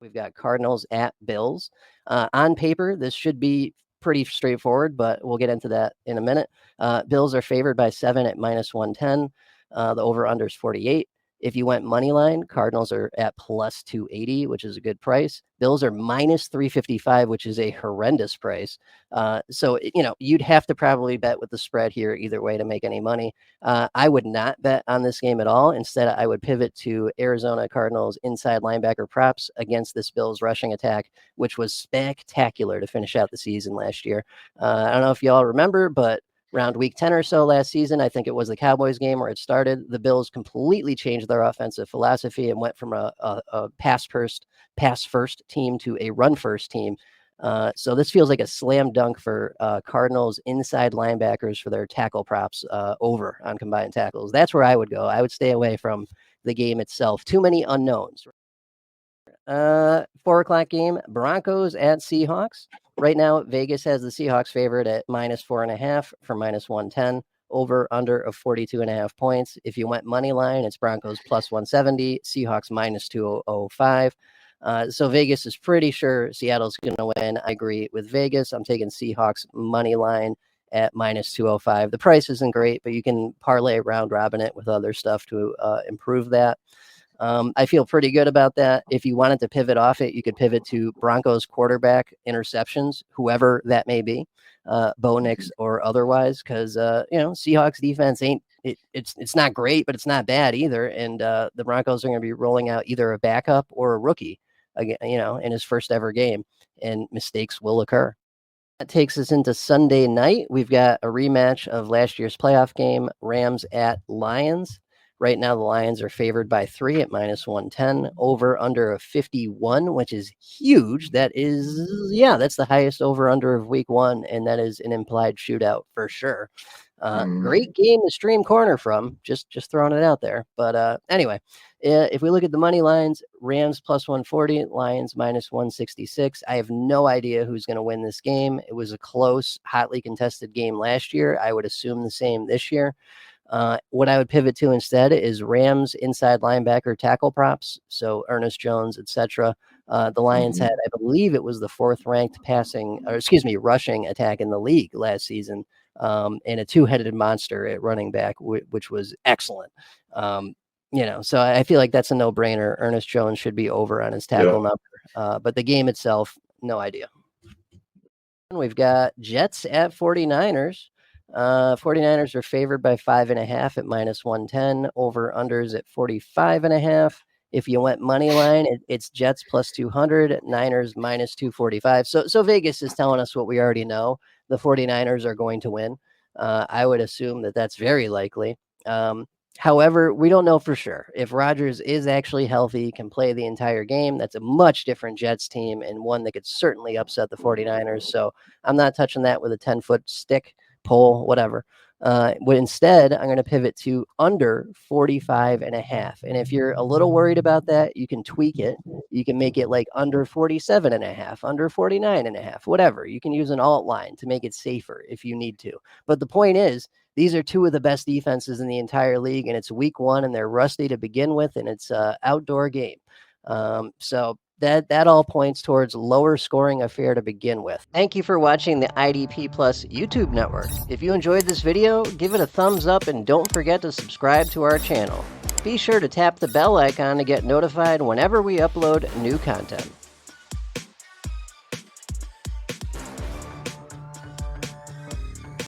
We've got Cardinals at Bills. On paper, this should be pretty straightforward, but we'll get into that in a minute. Bills are favored by 7 at -110. The over-under is 48. If you went money line, Cardinals are at plus 280, which is a good price. Bills are minus 355, which is a horrendous price. So, you'd have to probably bet with the spread here either way to make any money. I would not bet on this game at all. Instead, I would pivot to Arizona Cardinals inside linebacker props against this Bills rushing attack, which was spectacular to finish out the season last year. I don't know if y'all remember, but around week 10 or so last season, I think it was the Cowboys game where it started. The Bills completely changed their offensive philosophy and went from a pass first team to a run first team. So this feels like a slam dunk for Cardinals inside linebackers for their tackle props over on combined tackles. That's where I would go. I would stay away from the game itself. Too many unknowns. 4:00 game, Broncos at Seahawks. Right now, Vegas has the Seahawks favored at -4.5 for -110. Over under of 42.5 points. If you went money line, it's Broncos plus 170, Seahawks minus 205. So Vegas is pretty sure Seattle's going to win. I agree with Vegas. I'm taking Seahawks money line at minus 205. The price isn't great, but you can parlay round robin it with other stuff to improve that. I feel pretty good about that. If you wanted to pivot off it, you could pivot to Broncos quarterback interceptions, whoever that may be, Bo Nix or otherwise, because Seahawks defense it's not great, but it's not bad either. And the Broncos are going to be rolling out either a backup or a rookie, again, in his first ever game, and mistakes will occur. That takes us into Sunday night. We've got a rematch of last year's playoff game, Rams at Lions. Right now, the Lions are favored by 3 at -110, over under of 51, which is huge. That's the highest over under of week 1, and that is an implied shootout for sure. Great game to stream corner from, just throwing it out there. But anyway, if we look at the money lines, Rams plus 140, Lions minus 166. I have no idea who's going to win this game. It was a close, hotly contested game last year. I would assume the same this year. What I would pivot to instead is Rams inside linebacker tackle props. So Ernest Jones, etc. The Lions had, I believe it was the 4th ranked rushing attack in the league last season. And a 2-headed monster at running back, which was excellent. So I feel like that's a no-brainer. Ernest Jones should be over on his tackle number. But the game itself, no idea. We've got Jets at 49ers. 49ers are favored by 5.5 at -110. Over unders at 45.5. If you went money line, it's Jets plus 200, Niners minus 245. So Vegas is telling us what we already know. The 49ers are going to win. I would assume that that's very likely. However, we don't know for sure. If Rodgers is actually healthy, can play the entire game, that's a much different Jets team and one that could certainly upset the 49ers. So I'm not touching that with a 10-foot stick, pole, whatever. But instead, I'm going to pivot to under 45.5. And if you're a little worried about that, you can tweak it. You can make it like under 47.5, under 49.5, whatever. You can use an alt line to make it safer if you need to. But the point is, these are two of the best defenses in the entire league, and it's week 1, and they're rusty to begin with, and it's an outdoor game. So that all points towards lower scoring affair to begin with. Thank you for watching the IDP Plus YouTube network. If you enjoyed this video, give it a thumbs up and don't forget to subscribe to our channel. Be sure to tap the bell icon to get notified whenever we upload new content.